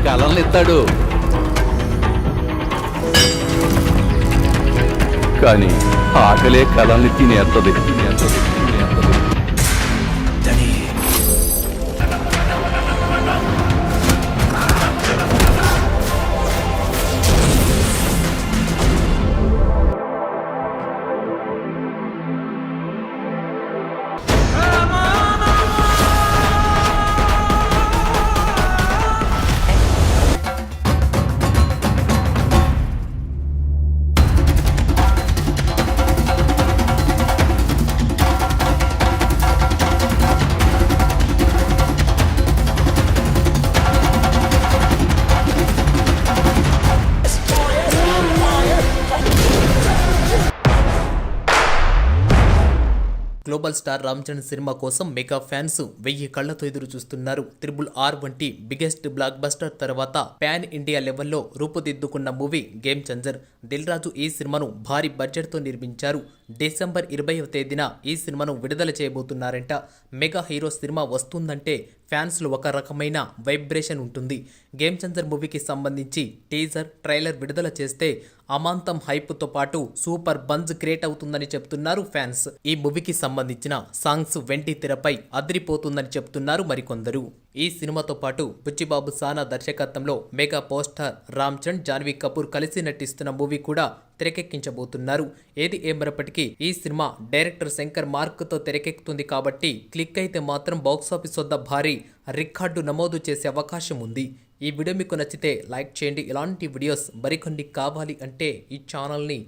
కళలనిస్తాడు. కానీ ఆకలే కళల్ని తినేస్తుంది. Global star Ram Charan cinema కోసం మెగా ఫ్యాన్స్ 1000 కళ్లతో ఎదురు చూస్తున్నారు. RRR వంటి బిగ్గెస్ట్ బ్లాక్ బస్టర్ తర్వాత పాన్ ఇండియా లెవెల్లో రూపుదిద్దుకున్న movie game changer. Dil Raju ఈ సినిమాను భారీ బడ్జెట్ తో నిర్మించారు. డిసెంబర్ 20వ తేదీన ఈ సినిమాను విడుదల చేయబోతున్నారంట. మెగా హీరో సినిమా వస్తుందంటే ఫ్యాన్స్ లో ఒక రకమైన వైబ్రేషన్ ఉంటుంది. గేమ్ చేంజర్ మూవీకి సంబంధించి టీజర్, ట్రైలర్ విడుదల చేస్తే అమాంతం హైప్ తో పాటు సూపర్ బంజ్ క్రియేట్ అవుతుందని చెప్తున్నారు ఫ్యాన్స్. ఈ మూవీకి సంబంధించిన సాంగ్స్ వెండి తెరపై అదిరిపోతుందని చెప్తున్నారు మరికొందరు. ఈ సినిమాతో పాటు బుచ్చిబాబు సానా దర్శకత్వంలో మెగా పోస్టర్ రామ్ చరణ్, జాన్వీ కపూర్ కలిసి నటిస్తున్న మూవీ కూడా తెరకెక్కించబోతున్నారు. ఏది ఏమరప్పటికీ ఈ సినిమా డైరెక్టర్ శంకర్ మార్క్ తో తెరకెక్కుతుంది కాబట్టి క్లిక్ అయితే మాత్రం బాక్సాఫీస్ వద్ద భారీ రికార్డు నమోదు చేసే అవకాశం ఉంది. ఈ వీడియో మీకు నచ్చితే లైక్ చేయండి. ఇలాంటి వీడియోస్ మరికొన్ని కావాలి అంటే ఈ ఛానల్ని